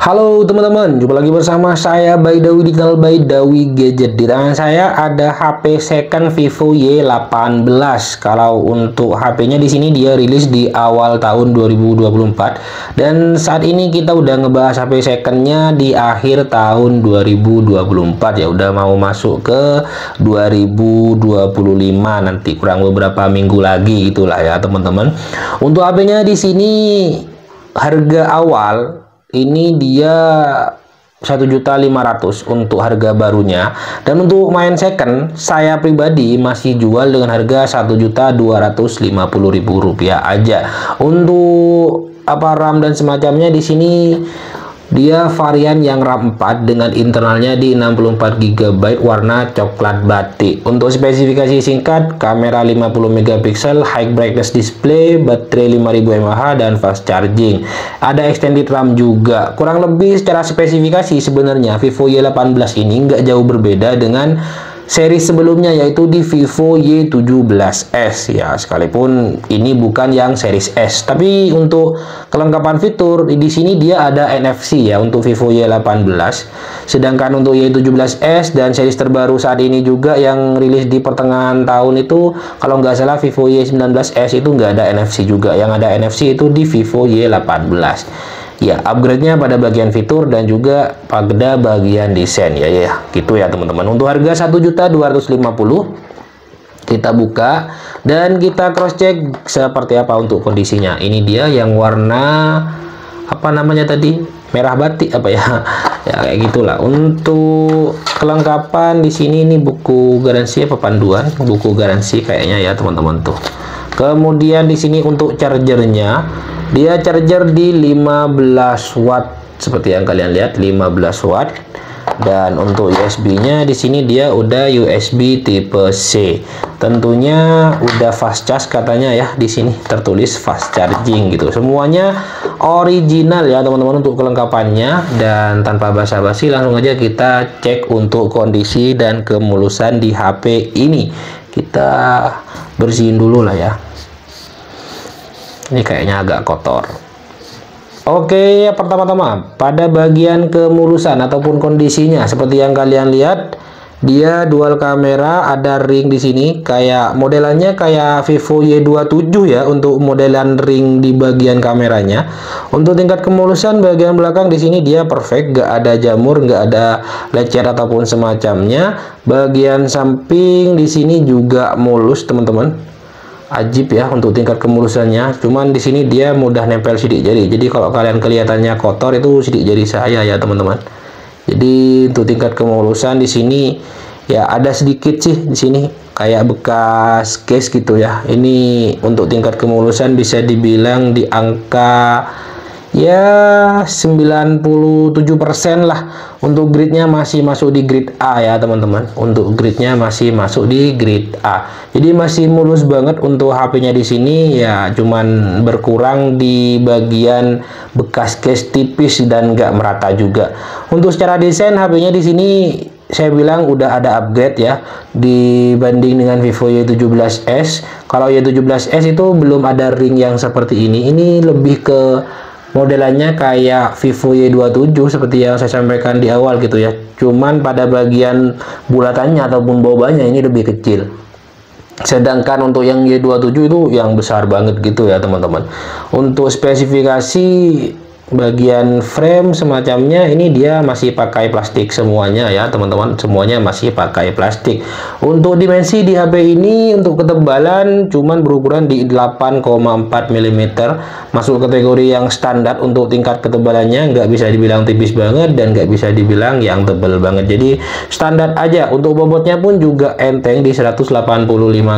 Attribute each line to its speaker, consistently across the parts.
Speaker 1: Halo teman-teman, jumpa lagi bersama saya Baidawi di channel Baidawi Gadget. Di tangan saya ada HP second Vivo Y18. Kalau untuk HP-nya di sini dia rilis di awal tahun 2024 dan saat ini kita udah ngebahas HP second-nya di akhir tahun 2024 ya, udah mau masuk ke 2025 nanti, kurang beberapa minggu lagi itulah ya teman-teman. Untuk HP-nya di sini harga awal ini dia 1.500.000 untuk harga barunya, dan untuk main second saya pribadi masih jual dengan harga Rp1.250.000 aja. Untuk RAM dan semacamnya di sini dia varian yang RAM 4 dengan internalnya di 64 GB warna coklat batik. Untuk spesifikasi singkat, kamera 50 megapiksel, high brightness display, baterai 5000 mAh dan fast charging. Ada extended RAM juga. Kurang lebih secara spesifikasi sebenarnya Vivo Y18 ini nggak jauh berbeda dengan seri sebelumnya, yaitu di Vivo Y17s ya, sekalipun ini bukan yang series S. Tapi untuk kelengkapan fitur di sini dia ada NFC ya untuk Vivo Y18. Sedangkan untuk Y17s dan series terbaru saat ini juga yang rilis di pertengahan tahun itu, kalau nggak salah Vivo Y19s itu nggak ada NFC juga. Yang ada NFC itu di Vivo Y18. Ya, upgrade-nya pada bagian fitur dan juga pada bagian desain ya gitu ya teman-teman. Untuk harga 1.250.000 kita buka dan kita cross check seperti apa untuk kondisinya. Ini dia yang warna apa namanya tadi, merah batik apa ya ya kayak gitulah. Untuk kelengkapan di sini ini buku garansi apa panduan, buku garansi kayaknya ya teman-teman tuh. Kemudian di sini untuk chargernya, dia charger di 15 watt seperti yang kalian lihat, 15 watt. Dan untuk USB-nya di sini dia udah USB tipe C. Tentunya udah fast charge katanya ya, di sini tertulis fast charging gitu. Semuanya original ya teman-teman untuk kelengkapannya, dan tanpa basa-basi langsung aja kita cek untuk kondisi dan kemulusan di HP ini. Kita bersihin dulu lah ya. Ini kayaknya agak kotor. Oke, pertama-tama pada bagian kemulusan ataupun kondisinya seperti yang kalian lihat, dia dual kamera, ada ring di sini, kayak modelannya kayak Vivo Y27 ya untuk modelan ring di bagian kameranya. Untuk tingkat kemulusan bagian belakang di sini dia perfect, gak ada jamur, gak ada lecet ataupun semacamnya. Bagian samping di sini juga mulus teman-teman. Ajib ya untuk tingkat kemulusannya. Cuman di sini dia mudah nempel sidik jari. Jadi kalau kalian kelihatannya kotor itu sidik jari saya ya teman-teman. Jadi untuk tingkat kemulusan di sini ya ada sedikit sih di sini kayak bekas case gitu ya. Ini untuk tingkat kemulusan bisa dibilang di angka ya 97% lah. Untuk gridnya masih masuk di grid A ya teman-teman. Untuk gridnya masih masuk di grid A. Jadi masih mulus banget untuk HP-nya di sini ya, cuman berkurang di bagian bekas case tipis dan nggak merata juga. Untuk secara desain HP-nya di sini saya bilang udah ada upgrade ya dibanding dengan Vivo Y17s. Kalau Y17s itu belum ada ring yang seperti ini. Ini lebih ke modelannya kayak Vivo Y27 seperti yang saya sampaikan di awal gitu ya. Cuman pada bagian bulatannya ataupun bobanya ini lebih kecil. Sedangkan untuk yang Y27 itu yang besar banget gitu ya teman-teman. Untuk spesifikasi bagian frame semacamnya ini dia masih pakai plastik semuanya ya teman-teman, semuanya masih pakai plastik. Untuk dimensi di HP ini untuk ketebalan cuman berukuran di 8,4 mm, masuk kategori yang standar. Untuk tingkat ketebalannya nggak bisa dibilang tipis banget dan nggak bisa dibilang yang tebal banget, jadi standar aja. Untuk bobotnya pun juga enteng di 185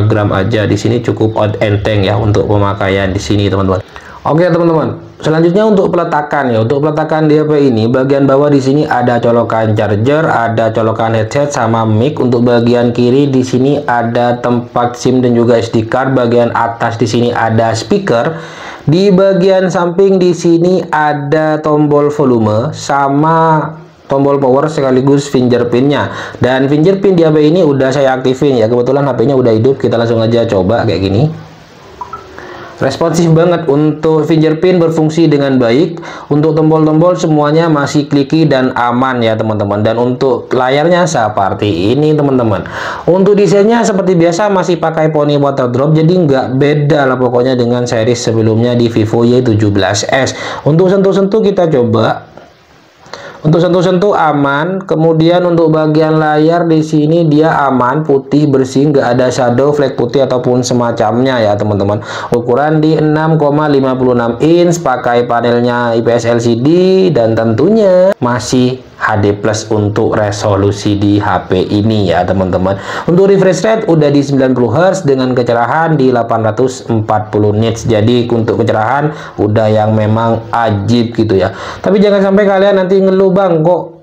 Speaker 1: gram aja. Di sini cukup enteng ya untuk pemakaian di sini teman-teman. Oke teman-teman, selanjutnya untuk peletakan ya. Untuk peletakan di HP ini bagian bawah di sini ada colokan charger, ada colokan headset sama mic. Untuk bagian kiri di sini ada tempat SIM dan juga SD card. Bagian atas di sini ada speaker. Di bagian samping di sini ada tombol volume sama tombol power sekaligus fingerprintnya. Dan fingerprint di HP ini udah saya aktifin ya. Kebetulan HP-nya udah hidup. Kita langsung aja coba kayak gini. Responsif banget, untuk fingerprint berfungsi dengan baik, untuk tombol-tombol semuanya masih kliki dan aman ya teman-teman. Dan untuk layarnya seperti ini teman-teman. Untuk desainnya seperti biasa masih pakai Pony water drop, jadi nggak beda lah pokoknya dengan series sebelumnya di Vivo Y17s. Untuk sentuh-sentuh kita coba. Untuk sentuh-sentuh aman, kemudian untuk bagian layar di sini dia aman, putih, bersih, nggak ada shadow, flek putih ataupun semacamnya ya teman-teman. Ukuran di 6,56 inch, pakai panelnya IPS LCD dan tentunya masih HD plus untuk resolusi di HP ini ya teman-teman. Untuk refresh rate udah di 90 Hz dengan kecerahan di 840 nits. Jadi untuk kecerahan udah yang memang ajib gitu ya. Tapi jangan sampai kalian nanti ngeluh, bang kok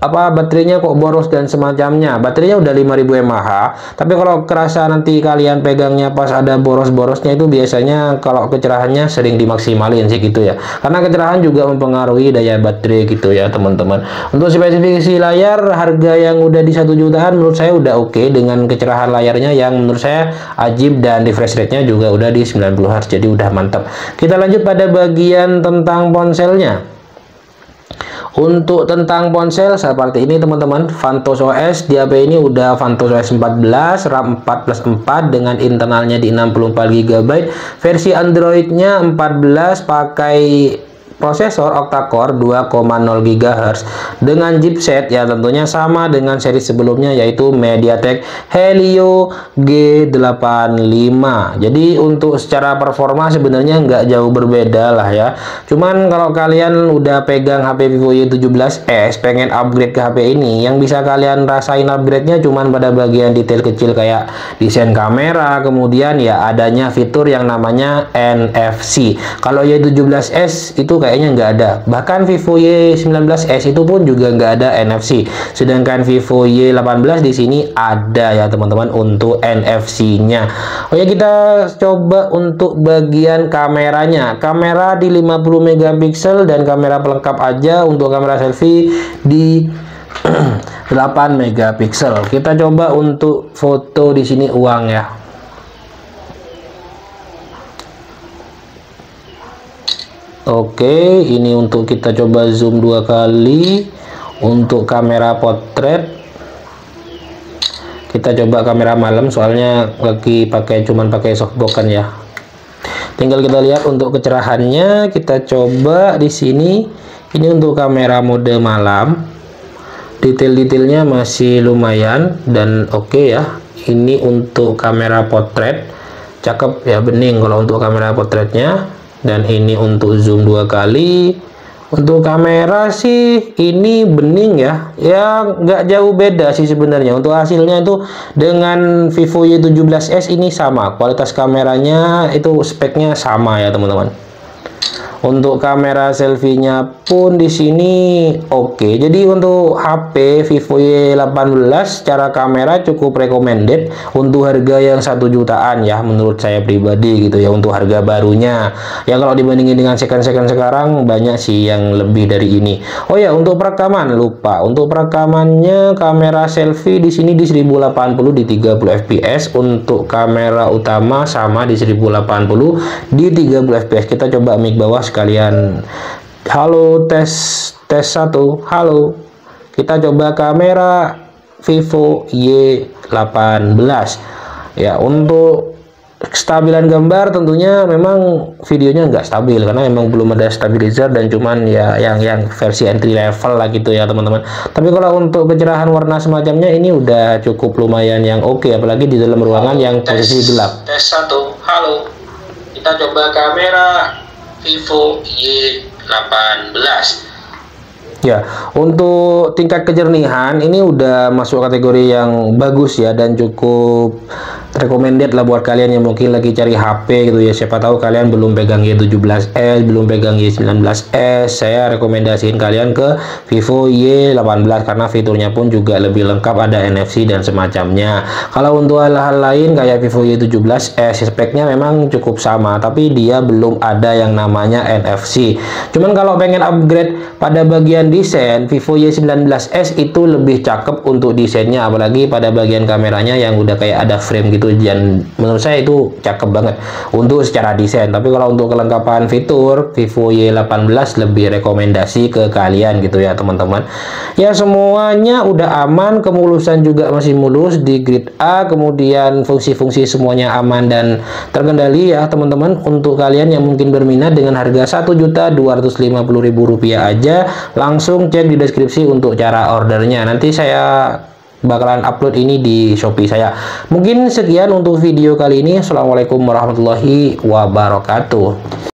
Speaker 1: baterainya kok boros dan semacamnya. Baterainya udah 5000 mAh, tapi kalau kerasa nanti kalian pegangnya pas ada boros-borosnya itu biasanya kalau kecerahannya sering dimaksimalin sih gitu ya, karena kecerahan juga mempengaruhi daya baterai gitu ya teman-teman. Untuk spesifikasi layar, harga yang udah di 1 jutaan menurut saya udah oke dengan kecerahan layarnya yang menurut saya ajib, dan refresh rate-nya juga udah di 90 Hz, jadi udah mantap. Kita lanjut pada bagian tentang ponselnya. Untuk tentang ponsel seperti ini teman-teman, Vantos OS di HP ini udah Vantos OS 14, RAM 4+4 dengan internalnya di 64 GB, versi Androidnya 14, pakai prosesor octa-core 2,0 GHz dengan chipset ya tentunya sama dengan seri sebelumnya yaitu MediaTek Helio G85. Jadi untuk secara performa sebenarnya nggak jauh berbeda lah ya. Cuman kalau kalian udah pegang HP Vivo Y17s pengen upgrade ke HP ini, yang bisa kalian rasain upgrade-nya cuman pada bagian detail kecil kayak desain kamera, kemudian ya adanya fitur yang namanya NFC. Kalau Y17s itu kayaknya nggak ada, bahkan Vivo Y19s itu pun juga nggak ada NFC, sedangkan Vivo Y18 di sini ada ya teman-teman untuk NFC-nya. Oh ya, kita coba untuk bagian kameranya. Kamera di 50 megapiksel dan kamera pelengkap aja. Untuk kamera selfie di 8 megapiksel. Kita coba untuk foto di sini uang ya. Oke, ini untuk kita coba zoom 2 kali. Untuk kamera potret kita coba kamera malam, soalnya lagi cuman pakai softbox kan ya. Tinggal kita lihat untuk kecerahannya, kita coba di sini. Ini untuk kamera mode malam. Detail-detailnya masih lumayan dan oke ya. Ini untuk kamera potret. Cakep ya, bening kalau untuk kamera potretnya. Dan ini untuk zoom 2 kali. Untuk kamera sih ini bening ya, nggak jauh beda sih sebenarnya. Untuk hasilnya itu dengan Vivo Y17s ini sama, kualitas kameranya itu speknya sama ya teman-teman. Untuk kamera selfie-nya pun di sini oke. Jadi untuk HP Vivo Y18 secara kamera cukup recommended untuk harga yang 1 jutaan ya menurut saya pribadi gitu ya, untuk harga barunya. Ya kalau dibandingin dengan second sekarang banyak sih yang lebih dari ini. Oh ya, untuk perekaman lupa. Untuk perekamannya kamera selfie di sini di 1080 di 30 fps. Untuk kamera utama sama di 1080 di 30 fps. Kita coba mic bawah sekalian. Halo, tes 1. Halo. Kita coba kamera Vivo Y18 ya. Untuk kestabilan gambar tentunya memang videonya nggak stabil karena memang belum ada stabilizer dan cuman ya yang versi entry level lah gitu ya teman-teman. Tapi kalau untuk kecerahan warna semacamnya ini udah cukup lumayan yang oke, apalagi di dalam ruangan yang posisi gelap.
Speaker 2: Tes 1. Halo. Kita coba kamera Vivo Y18
Speaker 1: ya. Untuk tingkat kejernihan ini udah masuk kategori yang bagus ya, dan cukup recommended lah buat kalian yang mungkin lagi cari HP gitu ya. Siapa tahu kalian belum pegang Y17s, belum pegang Y19s, saya rekomendasiin kalian ke Vivo Y18 karena fiturnya pun juga lebih lengkap, ada NFC dan semacamnya. Kalau untuk hal-hal lain kayak Vivo Y17s, speknya memang cukup sama, tapi dia belum ada yang namanya NFC. Cuman kalau pengen upgrade pada bagian desain, Vivo Y19s itu lebih cakep untuk desainnya, apalagi pada bagian kameranya yang udah kayak ada frame gitu itu, dan menurut saya itu cakep banget untuk secara desain. Tapi kalau untuk kelengkapan fitur, Vivo Y18 lebih rekomendasi ke kalian gitu ya teman-teman. Ya semuanya udah aman, kemulusan juga masih mulus di grade A, kemudian fungsi-fungsi semuanya aman dan terkendali ya teman-teman. Untuk kalian yang mungkin berminat dengan harga Rp1.250.000 aja, langsung cek di deskripsi untuk cara ordernya. Nanti saya bakalan upload ini di Shopee saya. Mungkin sekian untuk video kali ini. Assalamualaikum warahmatullahi wabarakatuh.